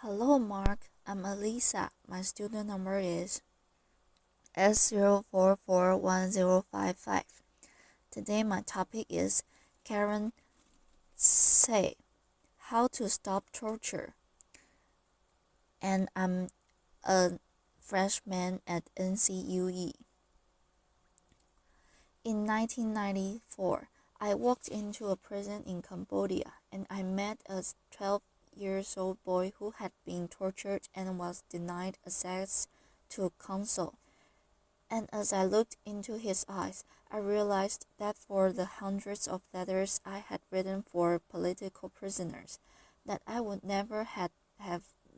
Hello, Mark. I'm Elisa. My student number is S044155. Today, my topic is Karen say how to stop torture. And I'm a freshman at NCUE. In 1994, I walked into a prison in Cambodia and I met a 12-year-old boy who had been tortured and was denied access to counsel. And as I looked into his eyes, I realized that for the hundreds of letters I had written for political prisoners, that I would never have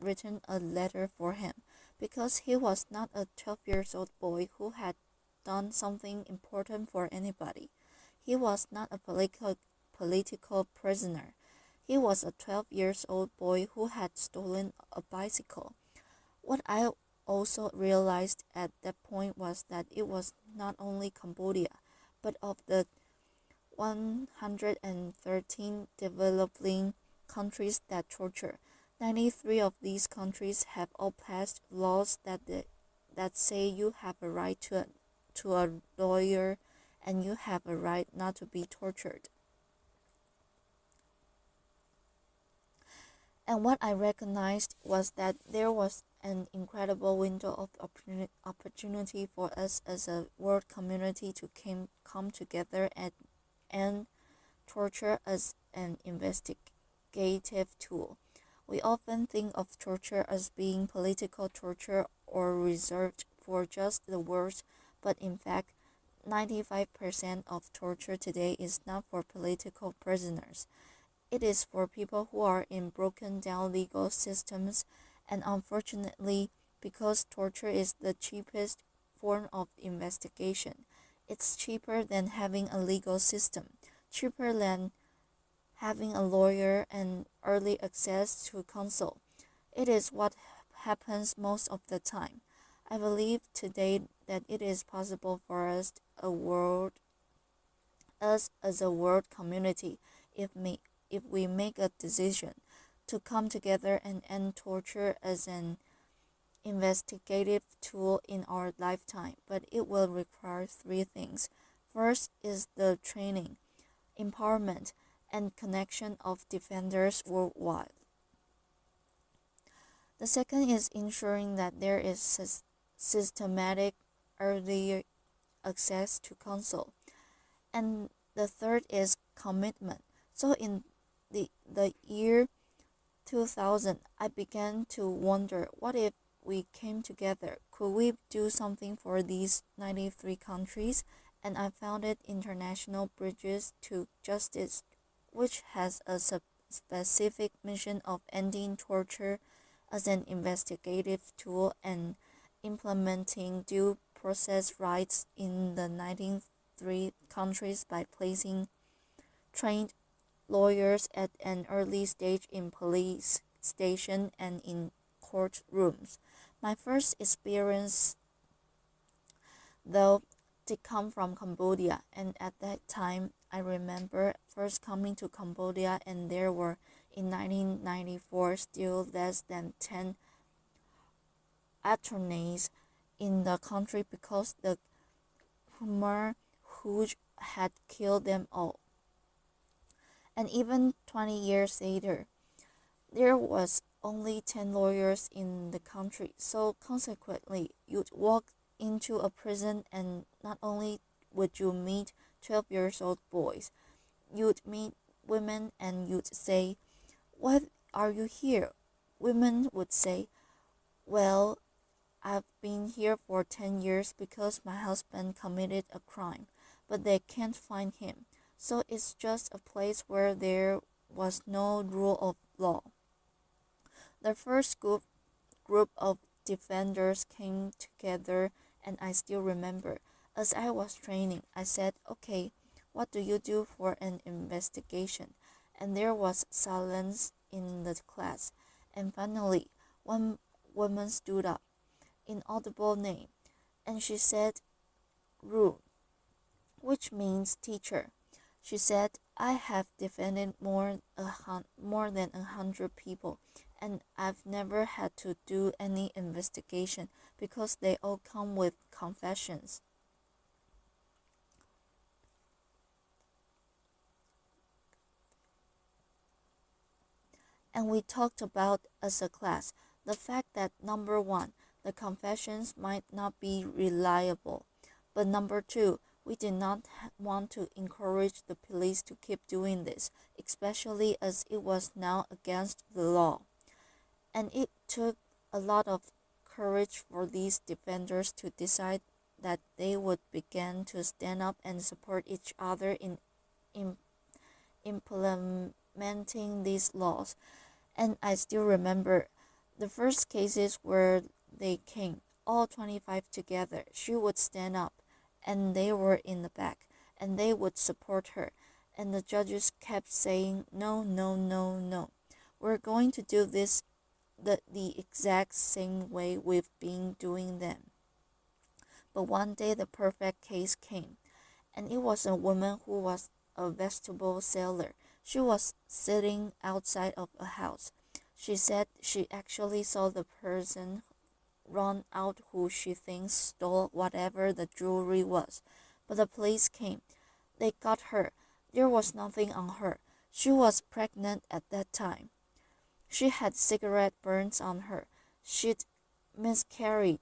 written a letter for him, because he was not a 12-year-old boy who had done something important for anybody. He was not a political prisoner. He was a 12-year-old boy who had stolen a bicycle. What I also realized at that point was that it was not only Cambodia, but of the 113 developing countries that torture, 93 of these countries have all passed laws that say you have a right to a lawyer and you have a right not to be tortured. And what I recognized was that there was an incredible window of opportunity for us as a world community to come together and end torture as an investigative tool. We often think of torture as being political torture or reserved for just the worst, but in fact, 95% of torture today is not for political prisoners. It is for people who are in broken down legal systems, and unfortunately, because torture is the cheapest form of investigation, it's cheaper than having a legal system, cheaper than having a lawyer and early access to counsel. It is what happens most of the time. I believe today that it is possible for us as a world community, if we make a decision to come together and end torture as an investigative tool in our lifetime, but it will require three things. First is the training, empowerment, and connection of defenders worldwide. The second is ensuring that there is systematic early access to counsel. And the third is commitment. So in the year 2000, I began to wonder, what if we came together? Could we do something for these 93 countries? And I founded International Bridges to Justice, which has a specific mission of ending torture as an investigative tool and implementing due process rights in the 93 countries by placing trained lawyers at an early stage in police station and in courtrooms. My first experience, though, did come from Cambodia, and at that time, I remember first coming to Cambodia, and there were, in 1994, still less than 10 attorneys in the country because the Khmer Rouge had killed them all. And even 20 years later, there was only 10 lawyers in the country. So consequently, you'd walk into a prison and not only would you meet 12-year-old boys, you'd meet women and you'd say, "Why are you here?" Women would say, "Well, I've been here for 10 years because my husband committed a crime, but they can't find him. So it's just a place where there was no rule of law." The first group of defenders came together, and I still remember, as I was training, I said, "Okay, what do you do for an investigation?" And there was silence in the class. And finally, one woman stood up, inaudible name, and she said, "Ru," which means teacher. She said, I have defended more than 100 people, and I've never had to do any investigation because they all come with confessions. And we talked about as a class the fact that number one, the confessions might not be reliable, but number two, we did not want to encourage the police to keep doing this, especially as it was now against the law. And it took a lot of courage for these defenders to decide that they would begin to stand up and support each other in implementing these laws. And I still remember the first cases where they came, all 25 together. She would stand up, and they were in the back, and they would support her. And the judges kept saying, no, no, no, no. We're going to do this the exact same way we've been doing them. But one day the perfect case came, and it was a woman who was a vegetable seller. She was sitting outside of a house. She said she actually saw the person run out who she thinks stole whatever the jewelry was. But the police came. They got her. There was nothing on her. She was pregnant at that time. She had cigarette burns on her. She'd miscarried.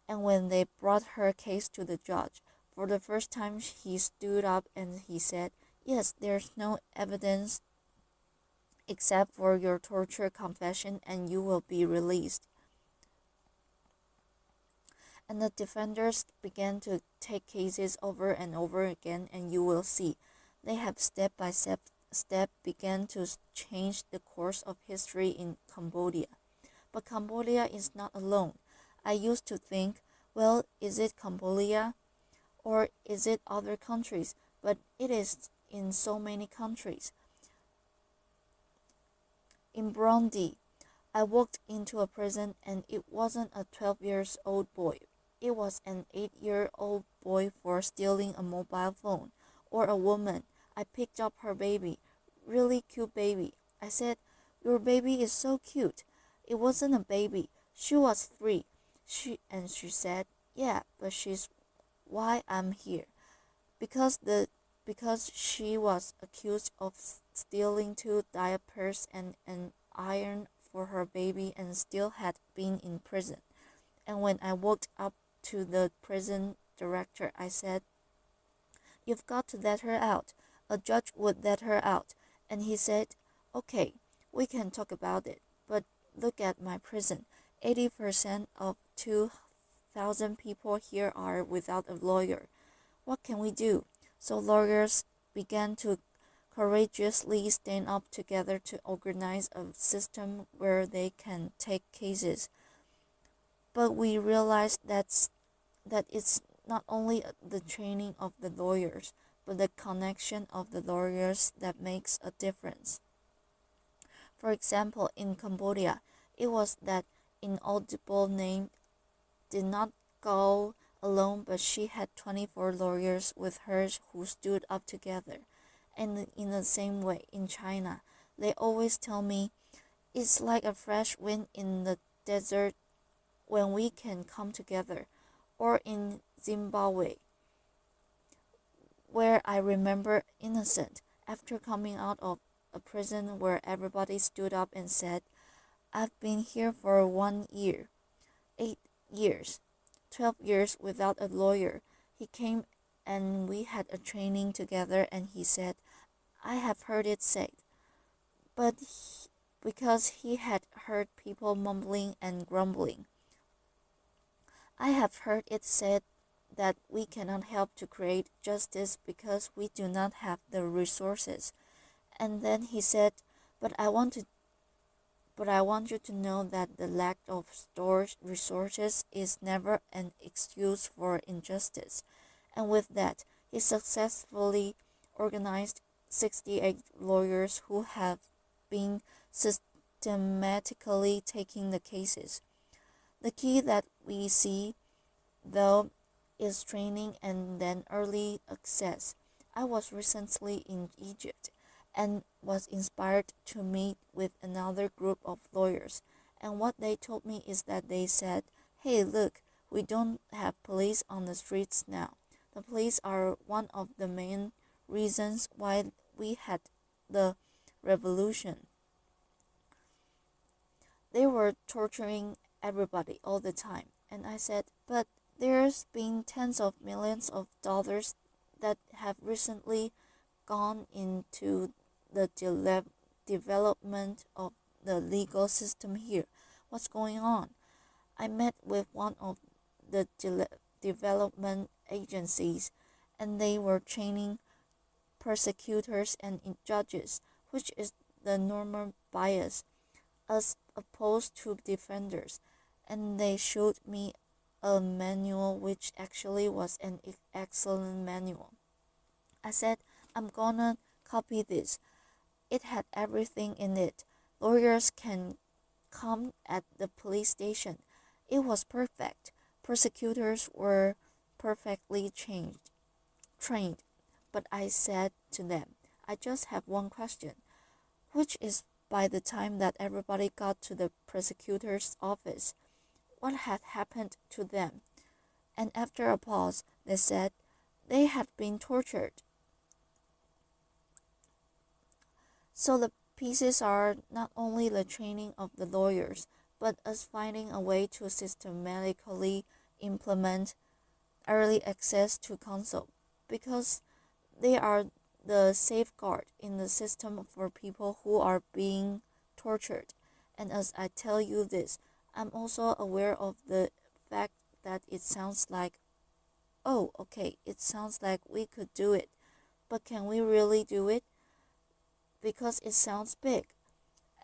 And when they brought her case to the judge, for the first time he stood up and he said, yes, there's no evidence except for your torture confession, and you will be released. And the defenders began to take cases over and over again, and you will see. They have step by step began to change the course of history in Cambodia. But Cambodia is not alone. I used to think, well, is it Cambodia or is it other countries? But it is in so many countries. In Burundi, I walked into a prison and it wasn't a 12-year-old boy. It was an 8-year-old boy for stealing a mobile phone. Or a woman. I picked up her baby. Really cute baby. I said, your baby is so cute. It wasn't a baby. She was 3. She said, yeah, but she's why I'm here. Because she was accused of stealing 2 diapers and an iron for her baby and still had been in prison. And when I walked up to the prison director, I said, you've got to let her out. A judge would let her out. And he said, okay, we can talk about it. But look at my prison. 80% of 2,000 people here are without a lawyer. What can we do? So lawyers began to courageously stand up together to organize a system where they can take cases. But we realized that it's not only the training of the lawyers, but the connection of the lawyers that makes a difference. For example, in Cambodia, it was that inaudible name did not go alone, but she had 24 lawyers with her who stood up together. And in the same way, in China, they always tell me, it's like a fresh wind in the desert when we can come together. Or in Zimbabwe, where I remember innocent, after coming out of a prison where everybody stood up and said, I've been here for 1 year, 8 years, 12 years without a lawyer. He came and we had a training together and he said, I have heard it said. But because he had heard people mumbling and grumbling, I have heard it said that we cannot help to create justice because we do not have the resources. And then he said, but I want you to know that the lack of stored resources is never an excuse for injustice. And with that, he successfully organized 68 lawyers who have been systematically taking the cases. The key that we see, though, is training and then early access. I was recently in Egypt and was inspired to meet with another group of lawyers. And what they told me is that they said, hey, look, we don't have police on the streets now. The police are one of the main reasons why we had the revolution. They were torturing everybody all the time. And I said, but there's been tens of millions of dollars that have recently gone into the development of the legal system here. What's going on? I met with one of the development agencies, and they were training prosecutors and judges, which is the normal bias, as opposed to defenders. And they showed me a manual which actually was an excellent manual. I said, I'm gonna copy this. It had everything in it. Lawyers can come at the police station. It was perfect. Prosecutors were perfectly trained. But I said to them, I just have one question, which is by the time that everybody got to the prosecutor's office, what had happened to them? And after a pause, they said they had been tortured. So the pieces are not only the training of the lawyers, but us finding a way to systematically implement early access to counsel, because they are the safeguard in the system for people who are being tortured. And as I tell you this, I'm also aware of the fact that it sounds like, oh, okay, it sounds like we could do it, but can we really do it? Because it sounds big,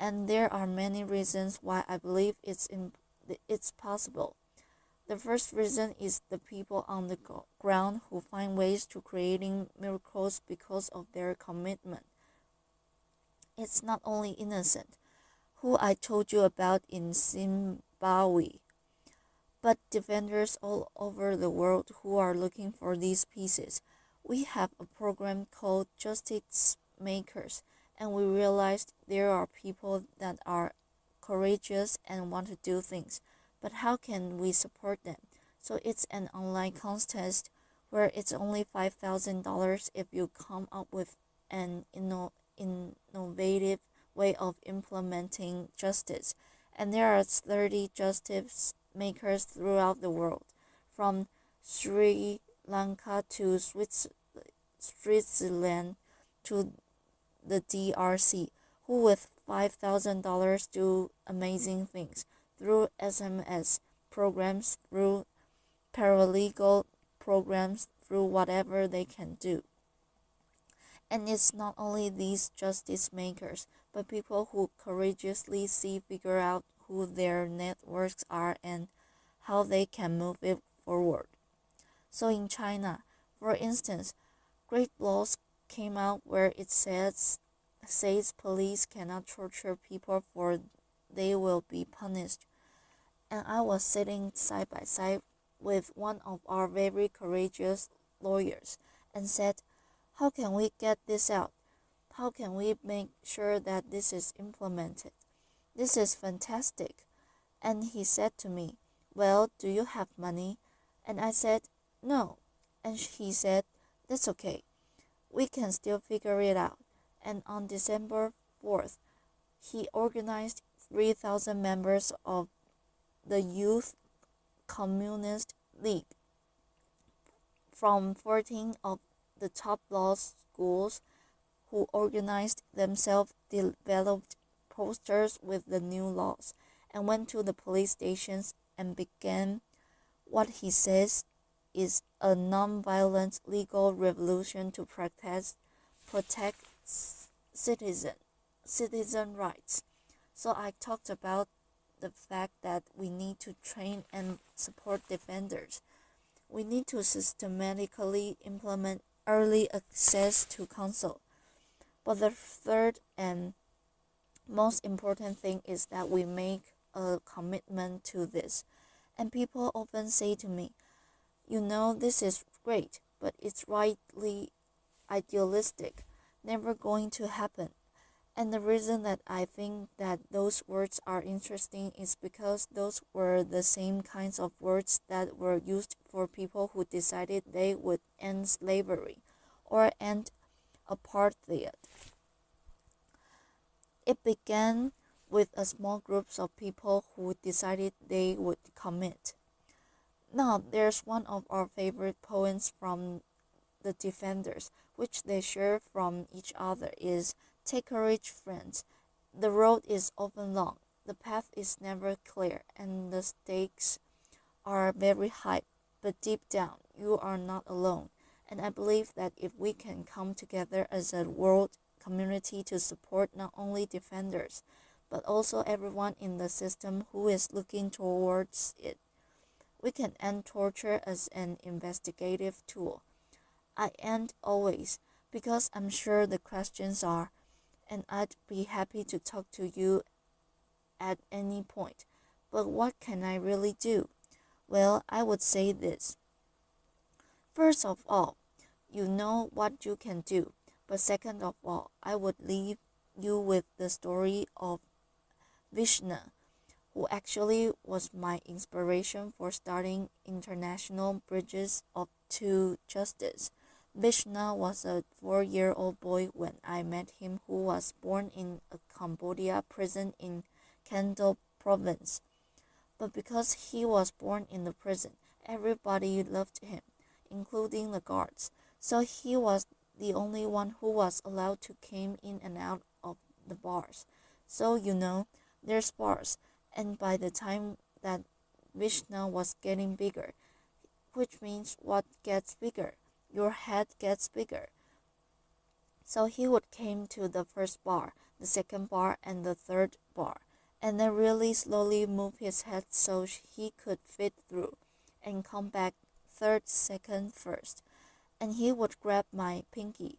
and there are many reasons why I believe it's possible. The first reason is the people on the ground who find ways to creating miracles because of their commitment. It's not only Innocent, who I told you about in Zimbabwe, but defenders all over the world who are looking for these pieces. We have a program called Justice Makers, and we realized there are people that are courageous and want to do things, but how can we support them? So it's an online contest where it's only $5,000 if you come up with an innovative way of implementing justice. And there are 30 justice makers throughout the world, from Sri Lanka to Switzerland to the DRC, who with $5,000 do amazing things through SMS programs, through paralegal programs, through whatever they can do. And it's not only these justice makers, but people who courageously figure out who their networks are and how they can move it forward. So in China, for instance, great laws came out where it says police cannot torture people for they will be punished. And I was sitting side by side with one of our very courageous lawyers and said, how can we get this out? How can we make sure that this is implemented? This is fantastic. And he said to me, well, do you have money? And I said, no. And he said, that's okay. We can still figure it out. And on December 4th, he organized 3,000 members of the Youth Communist League from 14 of the top law schools, who organized themselves, developed posters with the new laws, and went to the police stations and began what he says is a non-violent legal revolution to protect citizen rights. So I talked about the fact that we need to train and support defenders. We need to systematically implement early access to counsel. But the third and most important thing is that we make a commitment to this. And people often say to me, you know, this is great, but it's idealistic, never going to happen. And the reason that I think that those words are interesting is because those were the same kinds of words that were used for people who decided they would end slavery or end apartheid. It began with a small group of people who decided they would commit. Now, there's one of our favorite poems from the defenders, which they share from each other, is "Take courage, friends. The road is often long, the path is never clear, and the stakes are very high, but deep down, you are not alone." And I believe that if we can come together as a world community to support not only defenders, but also everyone in the system who is looking towards it, we can end torture as an investigative tool. I end always, because I'm sure the questions are, and I'd be happy to talk to you at any point. But what can I really do? Well, I would say this. First of all, you know what you can do. But second of all, I would leave you with the story of Vishnu, who actually was my inspiration for starting International Bridges to Justice. Vishnu was a 4-year-old boy when I met him, who was born in a Cambodia prison in Kendo province. But because he was born in the prison, everybody loved him, including the guards. So he was the only one who was allowed to come in and out of the bars. So there's bars, and by the time that Vishnu was getting bigger, which means what gets bigger? Your head gets bigger. So he would came to the first bar, the second bar, and the third bar, and then really slowly move his head so he could fit through, and come back third, second, first. And he would grab my pinky,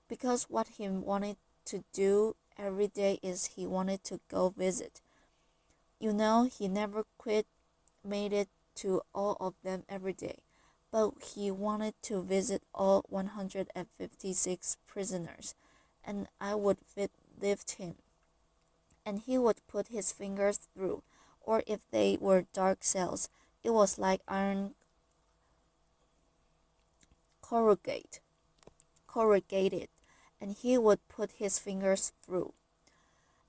because what he wanted to do every day is he wanted to go visit. He never quit, made it to all of them every day, but he wanted to visit all 156 prisoners, and I would lift him, and he would put his fingers through, or if they were dark cells, it was like iron corrugated, and he would put his fingers through.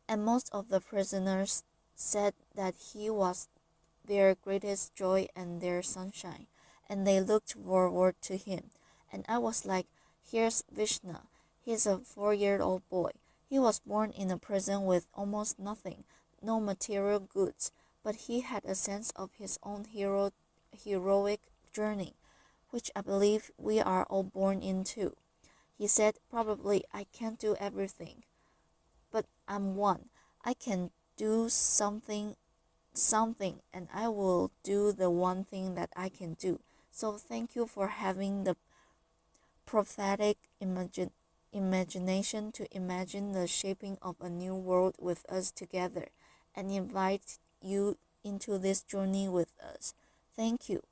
And most of the prisoners said that he was their greatest joy and their sunshine, and they looked forward to him. And I was like, here's Vishnu. He's a 4-year-old boy. He was born in a prison with almost nothing, no material goods, but he had a sense of his own heroic journey, which I believe we are all born into. He said, probably I can't do everything, but I'm one. I can do something, and I will do the one thing that I can do. So thank you for having the prophetic imagination to imagine the shaping of a new world with us together, and invite you into this journey with us. Thank you.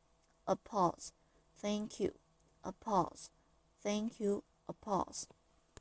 A pause. Thank you. A pause. Thank you. A pause.